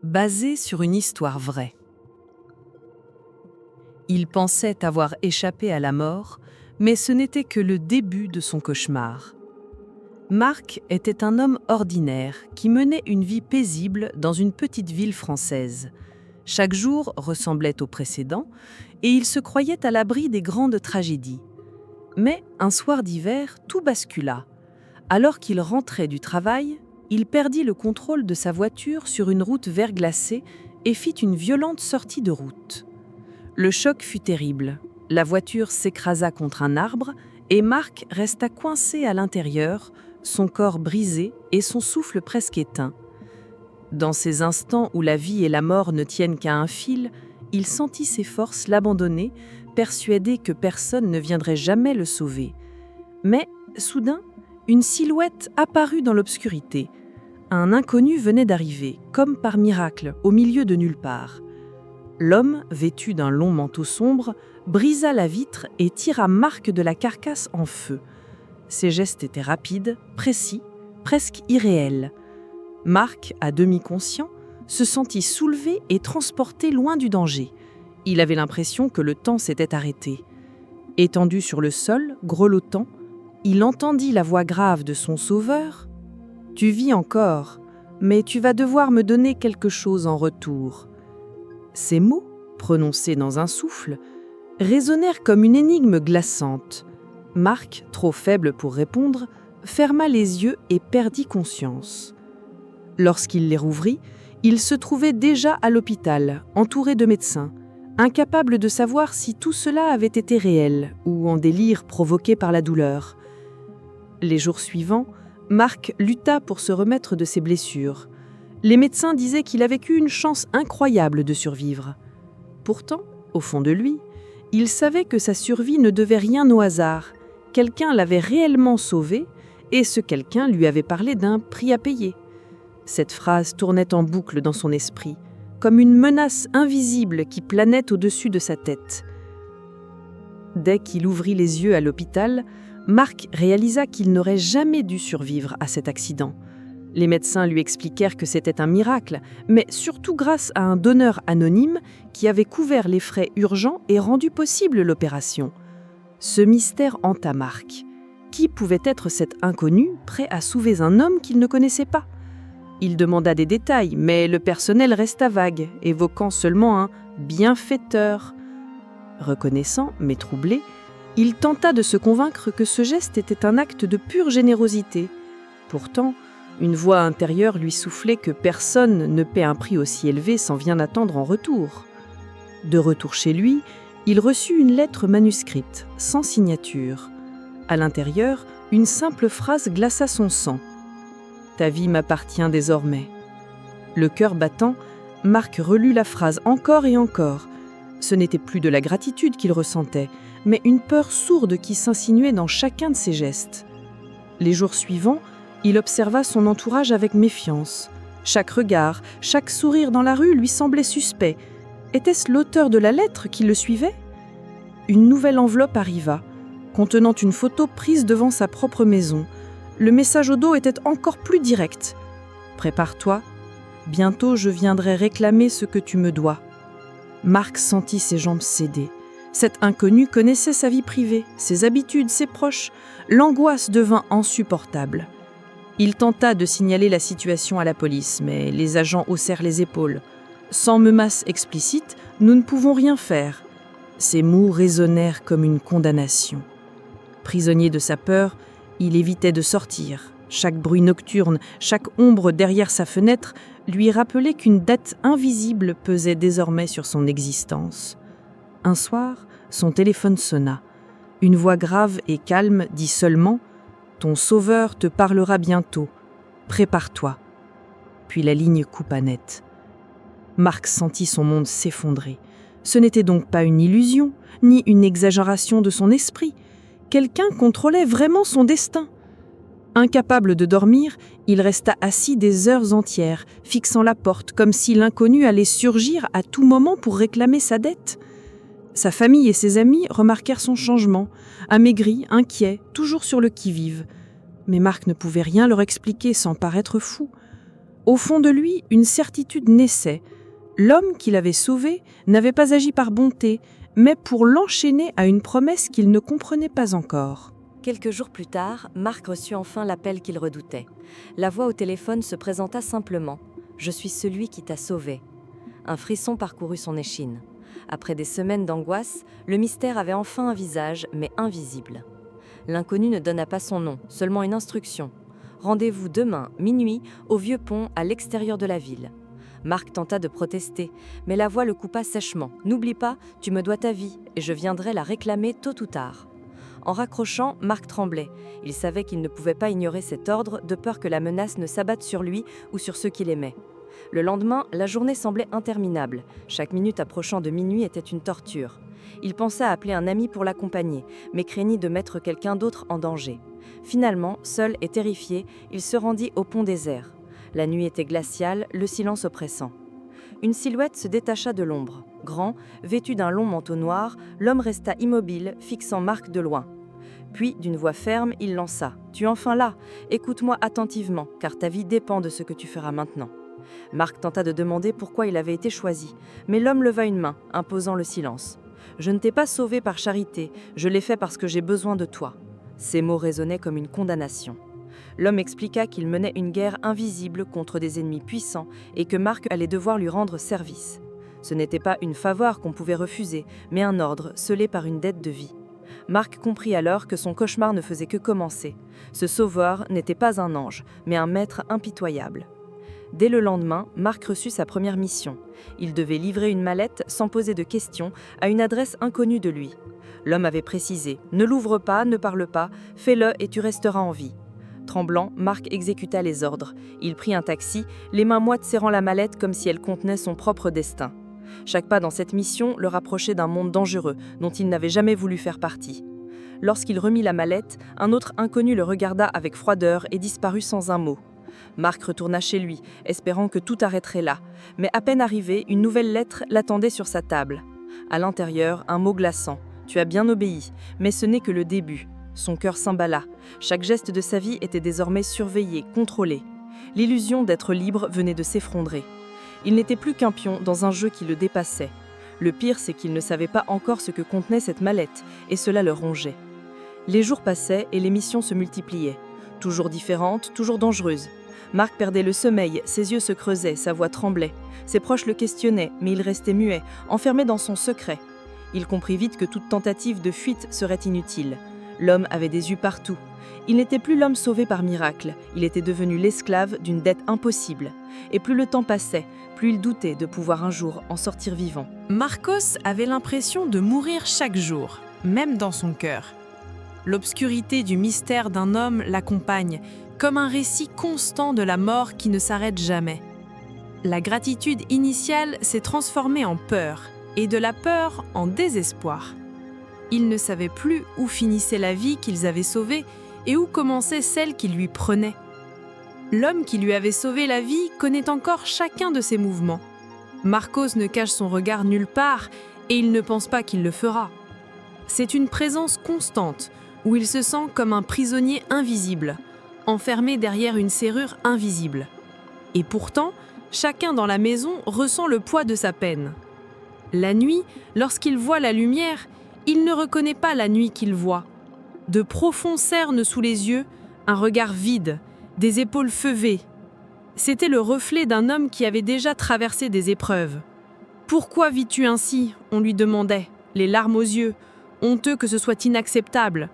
basé sur une histoire vraie. Il pensait avoir échappé à la mort, mais ce n'était que le début de son cauchemar. Marc était un homme ordinaire qui menait une vie paisible dans une petite ville française. Chaque jour ressemblait au précédent et il se croyait à l'abri des grandes tragédies. Mais un soir d'hiver, tout bascula. Alors qu'il rentrait du travail, il perdit le contrôle de sa voiture sur une route verglacée et fit une violente sortie de route. Le choc fut terrible. La voiture s'écrasa contre un arbre et Marc resta coincé à l'intérieur, son corps brisé et son souffle presque éteint. Dans ces instants où la vie et la mort ne tiennent qu'à un fil, il sentit ses forces l'abandonner, persuadé que personne ne viendrait jamais le sauver. Mais, soudain, une silhouette apparut dans l'obscurité. Un inconnu venait d'arriver, comme par miracle, au milieu de nulle part. L'homme, vêtu d'un long manteau sombre, brisa la vitre et tira Marc de la carcasse en feu. Ses gestes étaient rapides, précis, presque irréels. Marc, à demi conscient, se sentit soulevé et transporté loin du danger. Il avait l'impression que le temps s'était arrêté. Étendu sur le sol, grelottant, il entendit la voix grave de son sauveur. « Tu vis encore, mais tu vas devoir me donner quelque chose en retour. » Ces mots, prononcés dans un souffle, résonnèrent comme une énigme glaçante. Marc, trop faible pour répondre, ferma les yeux et perdit conscience. Lorsqu'il les rouvrit, il se trouvait déjà à l'hôpital, entouré de médecins, incapable de savoir si tout cela avait été réel ou en délire provoqué par la douleur. Les jours suivants, Marc lutta pour se remettre de ses blessures. Les médecins disaient qu'il avait eu une chance incroyable de survivre. Pourtant, au fond de lui, il savait que sa survie ne devait rien au hasard. Quelqu'un l'avait réellement sauvé et ce quelqu'un lui avait parlé d'un prix à payer. Cette phrase tournait en boucle dans son esprit, comme une menace invisible qui planait au-dessus de sa tête. Dès qu'il ouvrit les yeux à l'hôpital, Marc réalisa qu'il n'aurait jamais dû survivre à cet accident. Les médecins lui expliquèrent que c'était un miracle, mais surtout grâce à un donneur anonyme qui avait couvert les frais urgents et rendu possible l'opération. Ce mystère hanta Marc. Qui pouvait être cet inconnu prêt à sauver un homme qu'il ne connaissait pas ? Il demanda des détails, mais le personnel resta vague, évoquant seulement un « bienfaiteur ». Reconnaissant, mais troublé, il tenta de se convaincre que ce geste était un acte de pure générosité. Pourtant, une voix intérieure lui soufflait que personne ne paie un prix aussi élevé sans rien attendre en retour. De retour chez lui, il reçut une lettre manuscrite, sans signature. À l'intérieur, une simple phrase glaça son sang. « Ta vie m'appartient désormais. » Le cœur battant, Marc relut la phrase encore et encore. Ce n'était plus de la gratitude qu'il ressentait, mais une peur sourde qui s'insinuait dans chacun de ses gestes. Les jours suivants, il observa son entourage avec méfiance. Chaque regard, chaque sourire dans la rue lui semblait suspect. Était-ce l'auteur de la lettre qui le suivait ? Une nouvelle enveloppe arriva, contenant une photo prise devant sa propre maison. Le message au dos était encore plus direct. « Prépare-toi, bientôt je viendrai réclamer ce que tu me dois. » Marc sentit ses jambes céder. Cet inconnu connaissait sa vie privée, ses habitudes, ses proches. L'angoisse devint insupportable. Il tenta de signaler la situation à la police, mais les agents haussèrent les épaules. « Sans menace explicite, nous ne pouvons rien faire. » Ces mots résonnèrent comme une condamnation. Prisonnier de sa peur, il évitait de sortir. Chaque bruit nocturne, chaque ombre derrière sa fenêtre lui rappelait qu'une dette invisible pesait désormais sur son existence. Un soir, son téléphone sonna. Une voix grave et calme dit seulement « Ton sauveur te parlera bientôt. Prépare-toi. » Puis la ligne coupa net. Marc sentit son monde s'effondrer. Ce n'était donc pas une illusion, ni une exagération de son esprit. Quelqu'un contrôlait vraiment son destin. Incapable de dormir, il resta assis des heures entières, fixant la porte comme si l'inconnu allait surgir à tout moment pour réclamer sa dette. Sa famille et ses amis remarquèrent son changement, amaigri, inquiet, toujours sur le qui-vive. Mais Marc ne pouvait rien leur expliquer sans paraître fou. Au fond de lui, une certitude naissait. L'homme qu'il avait sauvé n'avait pas agi par bonté, mais pour l'enchaîner à une promesse qu'il ne comprenait pas encore. Quelques jours plus tard, Marc reçut enfin l'appel qu'il redoutait. La voix au téléphone se présenta simplement. « Je suis celui qui t'a sauvé ». Un frisson parcourut son échine. Après des semaines d'angoisse, le mystère avait enfin un visage, mais invisible. L'inconnu ne donna pas son nom, seulement une instruction. Rendez-vous demain, minuit, au vieux pont à l'extérieur de la ville. Marc tenta de protester, mais la voix le coupa sèchement. « N'oublie pas, tu me dois ta vie, et je viendrai la réclamer tôt ou tard. » En raccrochant, Marc tremblait. Il savait qu'il ne pouvait pas ignorer cet ordre, de peur que la menace ne s'abatte sur lui ou sur ceux qu'il aimait. Le lendemain, la journée semblait interminable. Chaque minute approchant de minuit était une torture. Il pensa à appeler un ami pour l'accompagner, mais craignit de mettre quelqu'un d'autre en danger. Finalement, seul et terrifié, il se rendit au pont désert. La nuit était glaciale, le silence oppressant. Une silhouette se détacha de l'ombre. Grand, vêtu d'un long manteau noir, l'homme resta immobile, fixant Marc de loin. Puis, d'une voix ferme, il lança « Tu es enfin là, écoute-moi attentivement, car ta vie dépend de ce que tu feras maintenant. » Marc tenta de demander pourquoi il avait été choisi, mais l'homme leva une main, imposant le silence. « Je ne t'ai pas sauvé par charité, je l'ai fait parce que j'ai besoin de toi. » Ces mots résonnaient comme une condamnation. L'homme expliqua qu'il menait une guerre invisible contre des ennemis puissants et que Marc allait devoir lui rendre service. Ce n'était pas une faveur qu'on pouvait refuser, mais un ordre scellé par une dette de vie. Marc comprit alors que son cauchemar ne faisait que commencer. Ce sauveur n'était pas un ange, mais un maître impitoyable. Dès le lendemain, Marc reçut sa première mission. Il devait livrer une mallette sans poser de questions à une adresse inconnue de lui. L'homme avait précisé « Ne l'ouvre pas, ne parle pas, fais-le et tu resteras en vie ». Tremblant, Marc exécuta les ordres. Il prit un taxi, les mains moites serrant la mallette comme si elle contenait son propre destin. Chaque pas dans cette mission le rapprochait d'un monde dangereux dont il n'avait jamais voulu faire partie. Lorsqu'il remit la mallette, un autre inconnu le regarda avec froideur et disparut sans un mot. Marc retourna chez lui, espérant que tout arrêterait là. Mais à peine arrivé, une nouvelle lettre l'attendait sur sa table. À l'intérieur, un mot glaçant. « Tu as bien obéi, mais ce n'est que le début. » Son cœur s'emballa. Chaque geste de sa vie était désormais surveillé, contrôlé. L'illusion d'être libre venait de s'effondrer. Il n'était plus qu'un pion dans un jeu qui le dépassait. Le pire, c'est qu'il ne savait pas encore ce que contenait cette mallette, et cela le rongeait. Les jours passaient et les missions se multipliaient. Toujours différentes, toujours dangereuses. Marc perdait le sommeil, ses yeux se creusaient, sa voix tremblait. Ses proches le questionnaient, mais il restait muet, enfermé dans son secret. Il comprit vite que toute tentative de fuite serait inutile. L'homme avait des yeux partout. Il n'était plus l'homme sauvé par miracle, il était devenu l'esclave d'une dette impossible. Et plus le temps passait, plus il doutait de pouvoir un jour en sortir vivant. Marcos avait l'impression de mourir chaque jour, même dans son cœur. L'obscurité du mystère d'un homme l'accompagne, comme un récit constant de la mort qui ne s'arrête jamais. La gratitude initiale s'est transformée en peur, et de la peur en désespoir. Ils ne savaient plus où finissait la vie qu'ils avaient sauvée et où commençait celle qui lui prenait. L'homme qui lui avait sauvé la vie connaît encore chacun de ses mouvements. Marcos ne cache son regard nulle part et il ne pense pas qu'il le fera. C'est une présence constante où il se sent comme un prisonnier invisible, enfermé derrière une serrure invisible. Et pourtant, chacun dans la maison ressent le poids de sa peine. La nuit, lorsqu'il voit la lumière, il ne reconnaît pas la nuit qu'il voit. De profonds cernes sous les yeux, un regard vide, des épaules feuvées. C'était le reflet d'un homme qui avait déjà traversé des épreuves. « Pourquoi vis-tu ainsi ?» on lui demandait, les larmes aux yeux, honteux que ce soit inacceptable.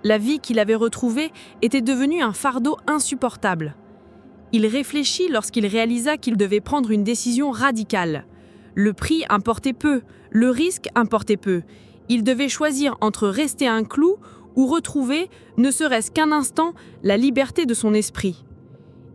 La vie qu'il avait retrouvée était devenue un fardeau insupportable. Il réfléchit lorsqu'il réalisa qu'il devait prendre une décision radicale. Le prix importait peu, le risque importait peu. Il devait choisir entre rester un clou ou retrouver, ne serait-ce qu'un instant, la liberté de son esprit.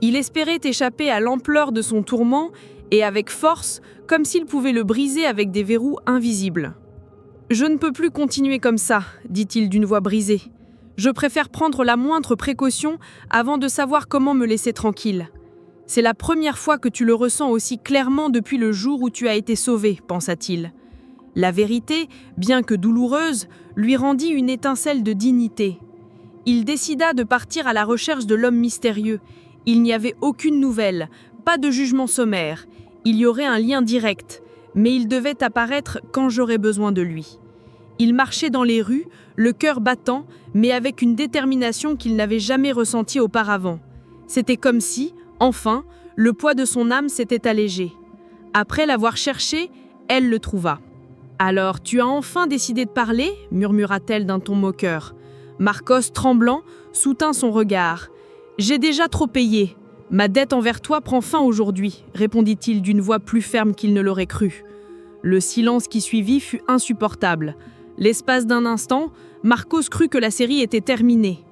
Il espérait échapper à l'ampleur de son tourment et avec force, comme s'il pouvait le briser avec des verrous invisibles. « Je ne peux plus continuer comme ça, dit-il d'une voix brisée. Je préfère prendre la moindre précaution avant de savoir comment me laisser tranquille. C'est la première fois que tu le ressens aussi clairement depuis le jour où tu as été sauvé, pensa-t-il. La vérité, bien que douloureuse, lui rendit une étincelle de dignité. Il décida de partir à la recherche de l'homme mystérieux. Il n'y avait aucune nouvelle, Pas de jugement sommaire, il y aurait un lien direct, mais il devait apparaître quand j'aurais besoin de lui. Il marchait dans les rues, le cœur battant, mais avec une détermination qu'il n'avait jamais ressentie auparavant. C'était comme si, enfin, le poids de son âme s'était allégé. Après l'avoir cherché, elle le trouva. « Alors, tu as enfin décidé de parler ?» murmura-t-elle d'un ton moqueur. Marcos, tremblant, soutint son regard. « J'ai déjà trop payé. Ma dette envers toi prend fin aujourd'hui, » répondit-il d'une voix plus ferme qu'il ne l'aurait cru. Le silence qui suivit fut insupportable. L'espace d'un instant, Marcos crut que la série était terminée.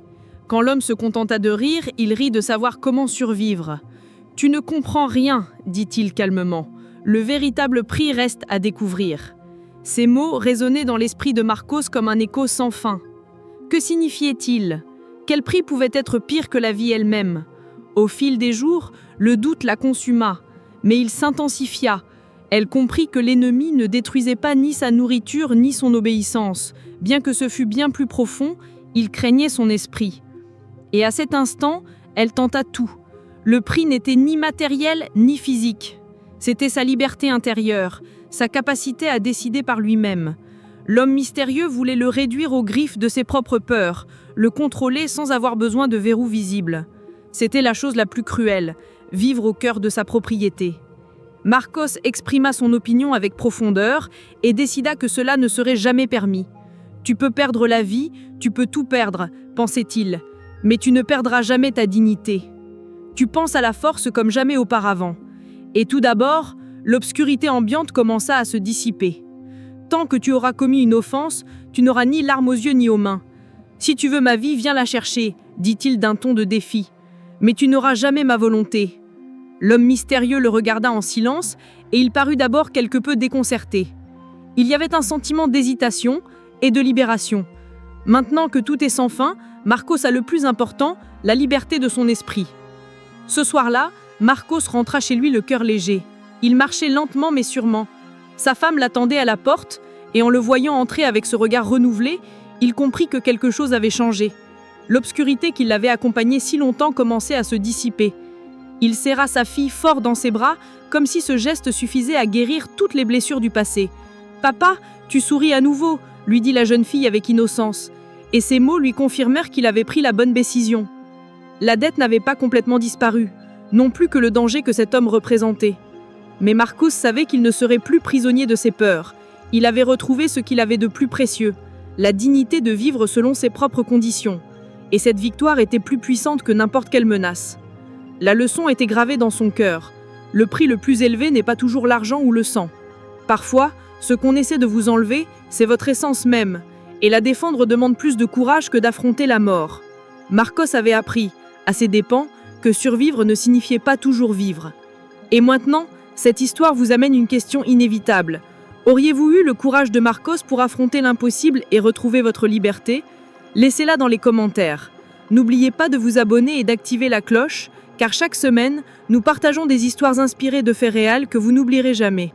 Quand l'homme se contenta de rire, il rit de savoir comment survivre. « Tu ne comprends rien, » dit-il calmement. « Le véritable prix reste à découvrir. » Ces mots résonnaient dans l'esprit de Marcos comme un écho sans fin. Que signifiait-il? Quel prix pouvait être pire que la vie elle-même? Au fil des jours, le doute la consuma, mais il s'intensifia. Elle comprit que l'ennemi ne détruisait pas ni sa nourriture ni son obéissance. Bien que ce fût bien plus profond, il craignait son esprit. Et à cet instant, elle tenta tout. Le prix n'était ni matériel ni physique. C'était sa liberté intérieure, sa capacité à décider par lui-même. L'homme mystérieux voulait le réduire aux griffes de ses propres peurs, le contrôler sans avoir besoin de verrous visibles. C'était la chose la plus cruelle, vivre au cœur de sa propriété. Marcos exprima son opinion avec profondeur et décida que cela ne serait jamais permis. « Tu peux perdre la vie, tu peux tout perdre, pensait-il, mais tu ne perdras jamais ta dignité. Tu penses à la force comme jamais auparavant. » Et tout d'abord, l'obscurité ambiante commença à se dissiper. « Tant que tu auras commis une offense, tu n'auras ni larmes aux yeux ni aux mains. Si tu veux ma vie, viens la chercher, dit-il d'un ton de défi. Mais tu n'auras jamais ma volonté. » L'homme mystérieux le regarda en silence et il parut d'abord quelque peu déconcerté. Il y avait un sentiment d'hésitation et de libération. Maintenant que tout est sans fin, Marcos a le plus important, la liberté de son esprit. Ce soir-là, Marcos rentra chez lui le cœur léger. Il marchait lentement mais sûrement. Sa femme l'attendait à la porte et en le voyant entrer avec ce regard renouvelé, il comprit que quelque chose avait changé. L'obscurité qui l'avait accompagné si longtemps commençait à se dissiper. Il serra sa fille fort dans ses bras, comme si ce geste suffisait à guérir toutes les blessures du passé. « Papa, tu souris à nouveau », lui dit la jeune fille avec innocence. Et ces mots lui confirmèrent qu'il avait pris la bonne décision. La dette n'avait pas complètement disparu, non plus que le danger que cet homme représentait. Mais Marcos savait qu'il ne serait plus prisonnier de ses peurs. Il avait retrouvé ce qu'il avait de plus précieux, la dignité de vivre selon ses propres conditions. Et cette victoire était plus puissante que n'importe quelle menace. La leçon était gravée dans son cœur. Le prix le plus élevé n'est pas toujours l'argent ou le sang. Parfois, ce qu'on essaie de vous enlever, c'est votre essence même. Et la défendre demande plus de courage que d'affronter la mort. Marcos avait appris, à ses dépens, que survivre ne signifiait pas toujours vivre. Et maintenant, cette histoire vous amène une question inévitable. Auriez-vous eu le courage de Marcos pour affronter l'impossible et retrouver votre liberté? Laissez-la dans les commentaires. N'oubliez pas de vous abonner et d'activer la cloche, car chaque semaine, nous partageons des histoires inspirées de faits réels que vous n'oublierez jamais.